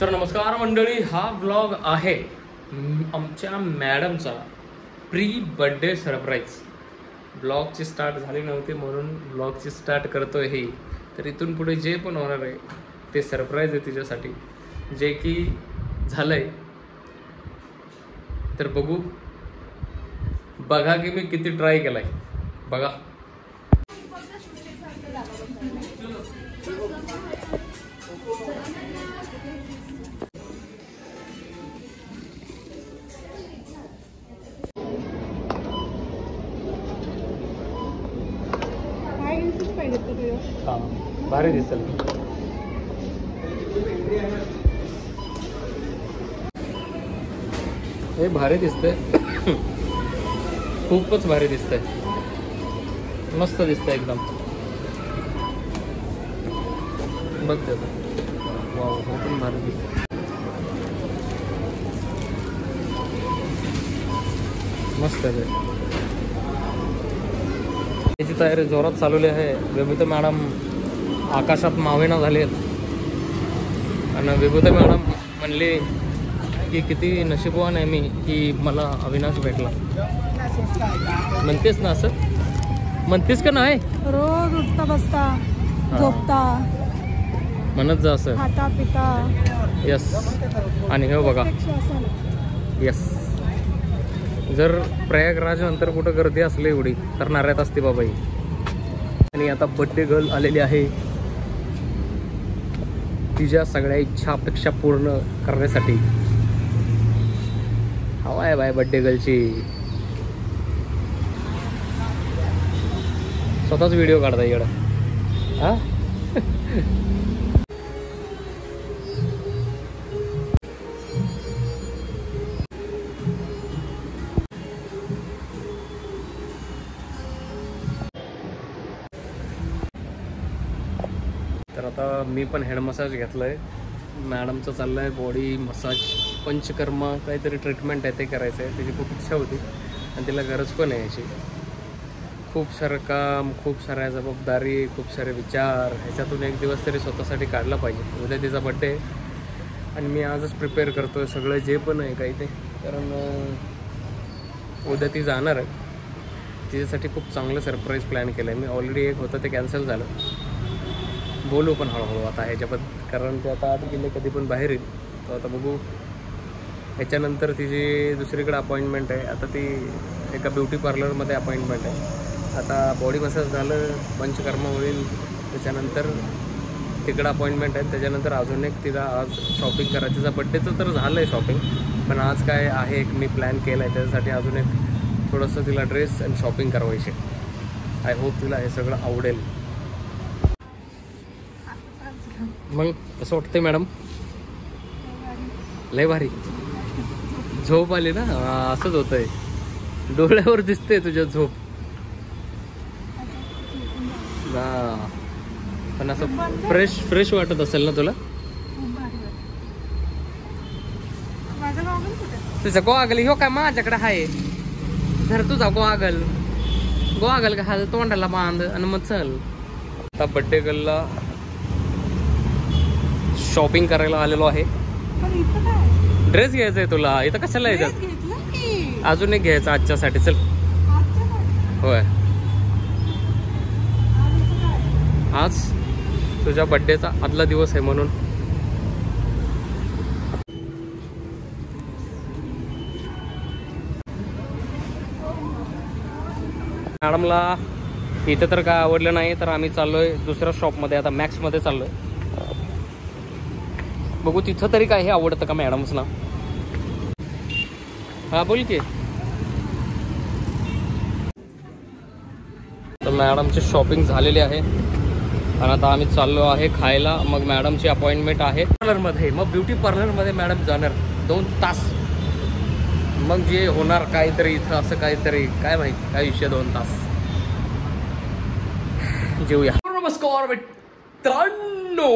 तर नमस्कार मंडळी, हा व्लॉग आहे आमच्या मॅडमचा प्री बर्थडे सरप्राईज. ब्लॉगची स्टार्ट झाली नव्हती म्हणून ब्लॉगची स्टार्ट करतोय हे. तर इथून पुढे जे पण होणार आहे ते सरप्राईज आहे तिच्यासाठी, जे की झालंय. तर बघा की मी किती ट्राय केलाय. बघा भारी दिसेल. हे भारी दिसतंय. खूपच भारी दिसतंय. मस्त दिसतंय एकदम. बघ वाव, हे पण भारी दिसतंय. मस्त आहे. त्याची तयारी जोरात चालवली आहे. विभूती मॅडम आकाशात मावेना झालेत आणि विभूती मॅडम म्हणले की किती नशीबवान आहे मी की मला अविनाश भेटला. म्हणतेस ना असं? म्हणतेस का नाही? रोज उठता बसता झोपता म्हणत जा असं. खाता पिता. यस. आणि हे बघा, यस. जर प्रयागराज नंतर कुठं गर्दी असली एवढी तर नाऱ्यात असते बाबाई. आणि आता बड्डे गर्ल आलेली आहे तिच्या सगळ्या इच्छा अपेक्षा पूर्ण करण्यासाठी. हवा आहे बाय बड्डे गर्लची. स्वतःच व्हिडिओ काढता इकडं. हा तर आता मी पण हेड मसाज घेतलाय. मॅडमचं चाललंय बॉडी मसाज, पंचकर्मा काहीतरी ट्रीटमेंट आहे ते करायचं आहे. त्याची खूप इच्छा होती आणि तिला गरज पण आहे याची. खूप सारं काम, खूप साऱ्या जबाबदारी, खूप सारे विचार, ह्याच्यातून एक दिवस तरी स्वतःसाठी काढला पाहिजे. उद्या तिचा बड्डे आहे आणि मी आजच प्रिपेअर करतो आहे सगळं जे पण आहे काही ते. कारण उद्या ती जाणार आहे. तिच्यासाठी खूप चांगलं सरप्राईज प्लॅन केलं आहे मी. ऑलरेडी एक होतं ते कॅन्सल झालं. बोलू पण हळूहळू आता ह्याच्याबद्दल, कारण ते आता आत गेले कधी पण बाहेर येईल. तर आता बघू. ह्याच्यानंतर तिची दुसरीकडे अपॉइंटमेंट आहे. आता ती एका ब्युटी पार्लरमध्ये अपॉइंटमेंट आहे. आता बॉडी मसाज झालं, पंचकर्म होईल, त्याच्यानंतर तिकडं अपॉइंटमेंट आहे. त्याच्यानंतर अजून एक तिला आज शॉपिंग करायचं. तिचा बड्डेचं तर झालं आहे शॉपिंग, पण आज काय आहे एक मी प्लॅन केला आहे त्याच्यासाठी अजून एक थोडंसं तिला ड्रेस आणि शॉपिंग करवायची. आय होप तिला हे सगळं आवडेल. मग कसं वाटतंय मॅडम? लय भारी. झोप आली ना? असंच होतंय, डोळ्यावर दिसते तुझ्या झोप. पण असं फ्रेश वाटत असेल ना तुला? तुझा गोगल ह्यो काय माझ्याकडे आहे. धर तुझा गोगल का तोंडाला बांध आणि मग चल. आता बड्डे गर्लला शॉपिंग करायला आलेलो आहे. ड्रेस घ्यायचा आहे तुला. इथं कशाला येतात? अजून एक घ्यायचा आजच्यासाठी. चल. होय, आज तुझ्या बड्डेचा आदला दिवस आहे म्हणून. मॅडमला इथे तर काय आवडलं नाही तर आम्ही चाललोय दुसऱ्या शॉपमध्ये. आता मॅक्समध्ये चाललोय. बघू तिथं तरी काय हे आवडतं का मॅडम्स ना. हा बोल की. तर मॅडमची शॉपिंग झालेली आहे आणि आता आम्ही चाललो आहे खायला. मग मॅडमची अपॉइंटमेंट आहे पार्लरमध्ये. मग ब्युटी पार्लरमध्ये मॅडम जाणार 2 तास. मग जे होणार काहीतरी इथं असं काहीतरी, काय माहिती काय विषय. 2 तास जेऊया. नमस्कार मित्रांनो.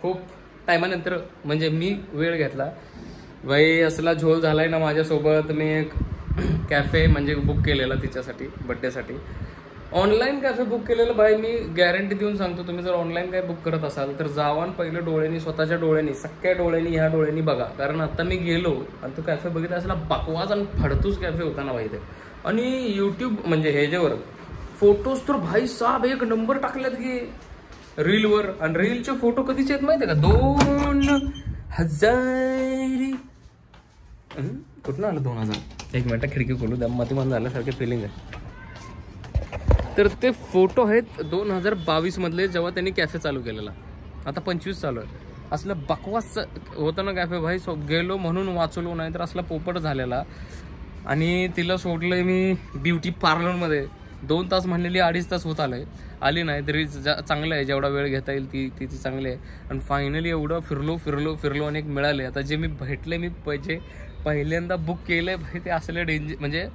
खूप टायमानंतर म्हणजे मी वेळ घेतला भाई. असला झोल झालाय ना माझ्यासोबत. मी एक कॅफे म्हणजे बुक केलेला तिच्यासाठी बड्डेसाठी. ऑनलाईन कॅफे बुक केलेलं भाई मी गॅरंटी देऊन सांगतो, तुम्ही जर ऑनलाईन काय बुक करत असाल तर जावान पहिलं डोळ्यांनी, स्वतःच्या डोळ्यांनी, सख्या डोळ्यांनी, ह्या डोळ्यांनी बघा. कारण आता मी गेलो आणि तो कॅफे बघितला असला बकवास आणि फडतूस कॅफे होता ना भाई ते. आणि यूट्यूब म्हणजे ह्याच्यावर फोटोज तर भाई साहेब एक नंबर टाकल्यात की रीलवर. आणि रीलचे फोटो कधीचे आहेत माहिती आहे का? 2000 कुठं आलं 2000? एक मिनिट खिडकी खोलू द्या, मतिमान झाल्यासारखे फिलिंग आहे. तर ते फोटो आहेत 2022 मधले, जेव्हा त्यांनी कॅफे चालू केलेला. आता 25 चालू आहे. असलं बकवास होतं ना कॅफे भाई. गेलो म्हणून वाचलो, नाही तर असला पोपट झालेला. आणि तिला सोडलंय मी ब्युटी पार्लरमध्ये. 2 तास म्हणलेली 2.5 तास होत आली नाही तरी चांगलं आहे. जेवढा वेळ घेता येईल ती चांगली आहे. आणि फायनली एवढं फिरलो आणि एक मिळाले. आता जे मी भेटले, मी पहिल्यांदा बुक केलंय भाई ते असले डेंजर. म्हणजे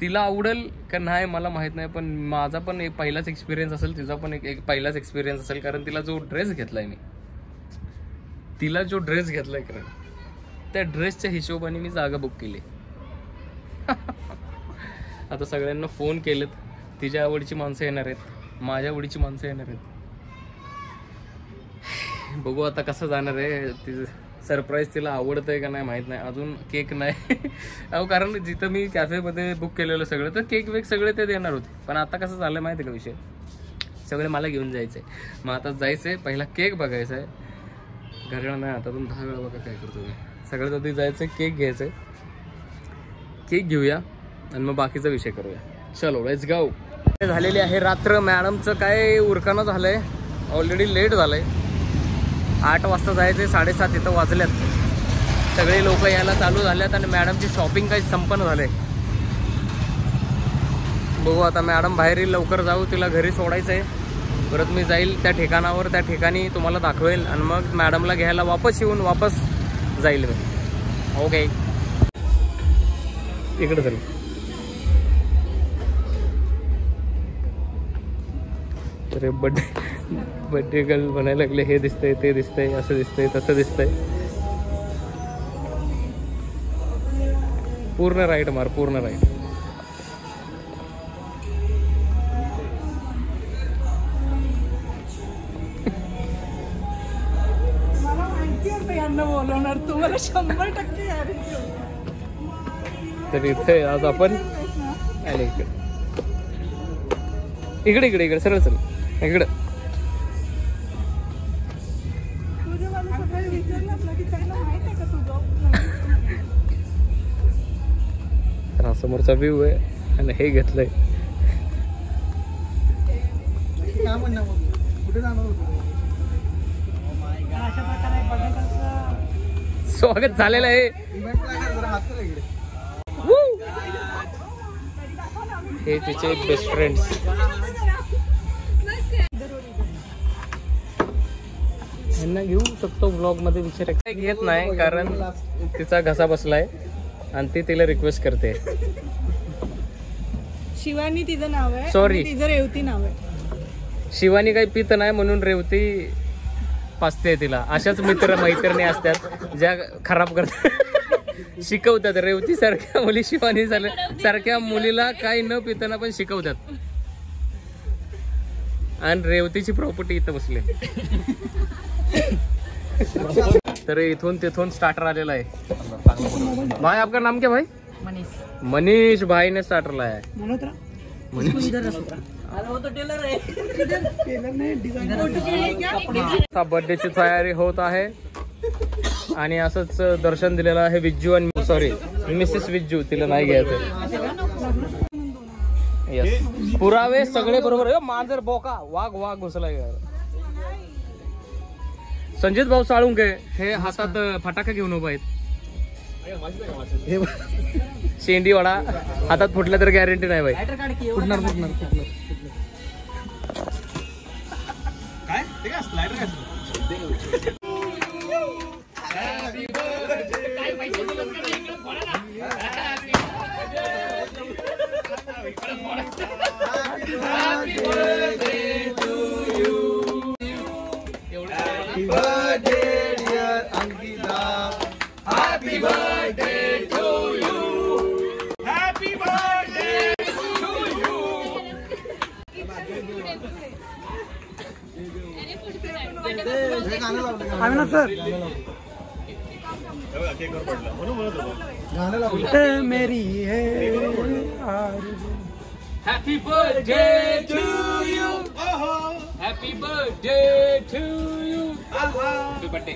तिला आवडेल का नाही मला माहीत नाही, पण माझा पण एक पहिलाच एक्सपिरियन्स असेल, तिचा पण एक पहिलाच एक्सपिरियन्स असेल. कारण तिला जो ड्रेस घेतलाय कारण त्या ड्रेसच्या हिशोबाने मी जागा बुक केली. आता सगळ्यांना फोन केलेत. तिच्या आवडीची माणसं येणार आहेत, माझ्या आवडीची माणसं येणार आहेत. बघू आता कसं जाणार आहे. तिचं सरप्राईज तिला आवडतंय का नाही माहीत नाही. अजून केक नाही अहो, कारण जिथं मी कॅफेमध्ये बुक केलेलं सगळं तर केक वेक सगळे ते देणार होते. पण आता कसं झालं माहिती आहे का विषय, सगळे मला घेऊन जायचं आहे. मग आता जायचं आहे, पहिला केक बघायचा आहे. घरला नाही आता तुम्ही 10 वेळा बघा काय करतो मी. सगळ्यात आधी जायचं आहे, केक घ्यायचं आहे. केक घेऊया आणि मग बाकीचा विषय करूया. चलो लेट्स गो. झालेली आहे रात्र. मॅडमचं काय उरकानं झालंय, ऑलरेडी लेट झालंय. 8 वाजता जायचे, 7:30 इथं वाजल्यात. सगळे लोक यायला चालू झाल्यात आणि मॅडमची शॉपिंग काही संपन्न झाले. बघू आता मॅडम बाहेर येईल, लवकर जाऊ, तिला घरी सोडायचं आहे. परत मी जाईल त्या ठिकाणावर, त्या ठिकाणी तुम्हाला दाखवेल आणि मग मॅडमला घ्यायला वापस जाईल मी. ओके इकडे चल. अरे बर्थडे गर्ल बनायला लागले. हे दिसतंय, ते दिसतंय, असं दिसतंय, तसं दिसतंय. पूर्ण राईट मार, पूर्ण राईट. मला माहिती होतं यांना बोलवणार, तुम्हाला 100% यार. तर इथे आज आपण आले इकडे सरळ चल इकडे. तर हा समोरचा व्ह्यू आहे आणि हे घेतलंय. स्वागत झालेलं आहे. हे तिचे बेस्ट फ्रेंड्स. यांना घेऊ शकतो ब्लॉग मध्ये, विचार घेत नाही कारण तिचा घसा बसलाय आणि ती तिला रिक्वेस्ट करते. शिवानी तिचं नाव आहे, सॉरी तिचं रेवती नाव आहे. शिवानी काही पित नाही म्हणून रेवती पाचते तिला. अशाच मैत्रिणी असतात ज्या खराब करतात, शिकवतात. रेवती सारख्या मुली शिवानी सारख्या मुलीला काही न पिताना पण शिकवतात. आणि रेवतीची प्रॉपर्टी इथं बसले. तर इथून तिथून स्टार्टर आलेला आहे. भाई आपका नाम क्या भाई? मनीष भाई ने स्टार्टर लाया है. बर्थडेची तयारी होत आहे आणि असंच दर्शन दिलेलं आहे विज्जू आणि सॉरी मिसेस विज्जू, तिला नाही घ्यायचं. यस पुरावे सगळे बरोबर. मांजर बोका वाघ घुसला. संजित भाऊ साळुंके हे हातात फटाका घेऊन उभा आहेत. शेंडी वडा हातात फुटला तर गॅरंटी नाही भाई. फुटणार आम्ही ना सर मेरी है happy birthday to you, happy birthday to you, happy birthday.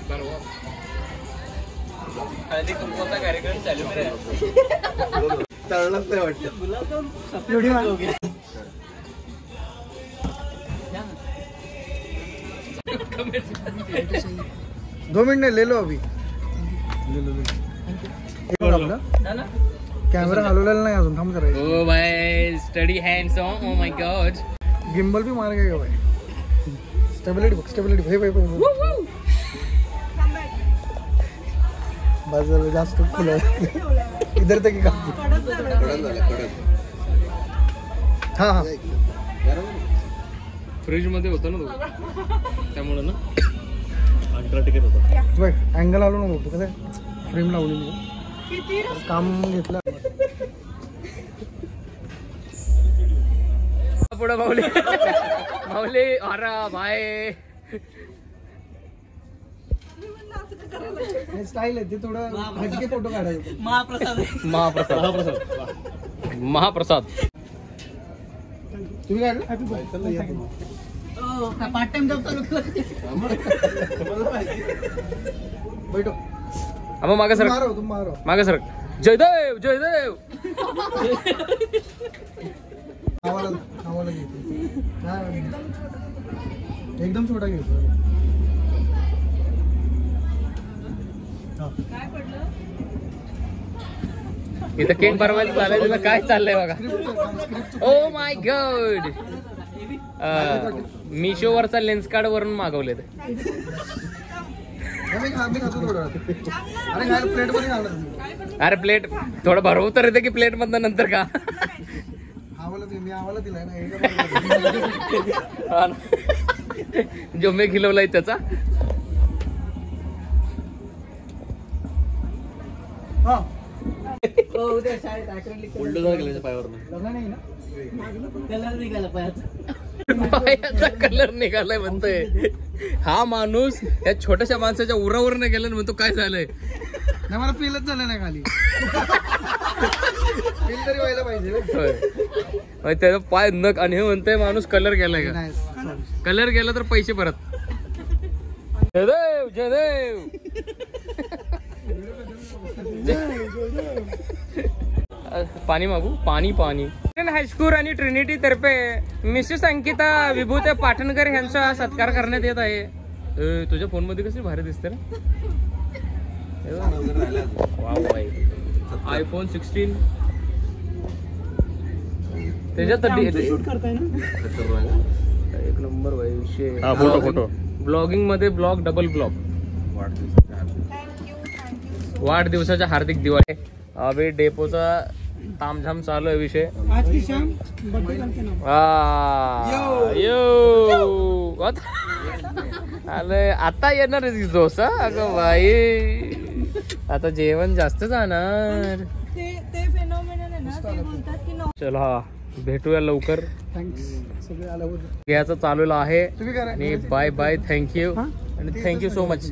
बरोबर हळदी कुंकवाचा कार्यक्रम चालू आहे. तळणच नाही वाटतं. एवढी मान. 2 मिनट ले लो अभी. कॅमेरा हलवलेला नाही अजून, थांब जरा. ओ भाई study hands on. Oh my God. Gimbal भी मार गया भाई. स्टेबिलिटी बघ, स्टेबिलिटी भाई भाई भाई. बाजूला जास्त फुलं इधर तक का. हा हा फ्रीज मध्ये होतं ना तो, त्यामुळे ना अल्ट्रा तिकीट होतं. बघ अँगल आलो नको कसं फ्रेम लावली मी काम घेतलं. पुढं माऊली माऊली अरे भाई स्टाईल आहे ते थोडं हटके फोटो काढायचे. महाप्रसाद महाप्रसाद. तुम्ही काढलं पार्ट टाइम जॉब चालू बैठो. मग मागे सर, मारो तुम मारो. मागे सर. जयदेव जयदेव. आवाला आवाला घेतो. एकदम छोटा घेतो. इथं केक बनवायला चाललंय, तुला काय चाललंय बघा. Oh my God. मिशो वरचा लेन्स कार्ड वरून मागवले ते. मी खातो थोडं. अरे काय प्लेट मध्ये घालत. अरे प्लेट थोडं भरवू तर येते की प्लेट मधनं नंतर का. मी आवाला दिलाय ना. जो मी खिलवलाय त्याचा. उलट जाऊन गेलं पायावरनं. पायाचा कलर निघालाय म्हणतोय हा माणूस. या छोट्याशा माणसाच्या उरावर नाही गेला म्हणतो काय झालंय. नाही मला फीलच झालं नाही खाली. फील तरी व्हायला पाहिजे. होय त्याचा पाय नक. आणि हे म्हणतोय माणूस कलर गेलाय का. कलर गेला तर पैसे परत. जयदेव जयदेव. पाणी मागू. पाणी पाणी. हायस्कूल आणि ट्रिनिटी तर्फे मिसेस अंकिता विभूते पाटणकर यांचा सत्कार करण्यात येत आहे. तुझ्या फोन मध्ये कशी भारी दिसते ना. आयफोन 16 त्याच्यात एक नंबर भाई विषय. फोटो ब्लॉगिंग मध्ये ब्लॉग डबल ब्लॉग. वाढदिवसाच्या हार्दिक दिवाळी. अभि डेपोचा तामझाम चालू आहे विषय. आज की शाम आलंय आता येणार जोस. अगं बाई आता जेवण जास्त जाणार. चलो हा भेटूया लवकर. थँक्स सगळे आल्याबद्दल. याचं चालू आहे तुम्ही करा. आणि बाय बाय. थँक्यू आणि थँक्यू सो मच.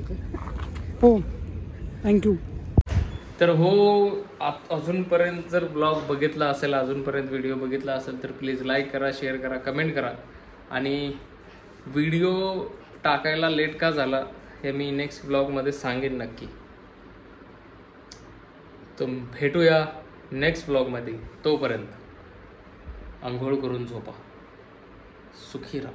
हो थँक्यू. तर हो अजूनपर्यंत जर ब्लॉग बघितला असेल, अजूनपर्यंत व्हिडिओ बघितला असेल तर प्लीज लाईक करा, शेअर करा, कमेंट करा. आणि व्हिडिओ टाकायला लेट का झाला हे मी नेक्स्ट ब्लॉगमध्ये सांगेन नक्की. तर भेटूया नेक्स्ट ब्लॉगमध्ये. तोपर्यंत आंघोळ करून झोपा. सुखी राहा.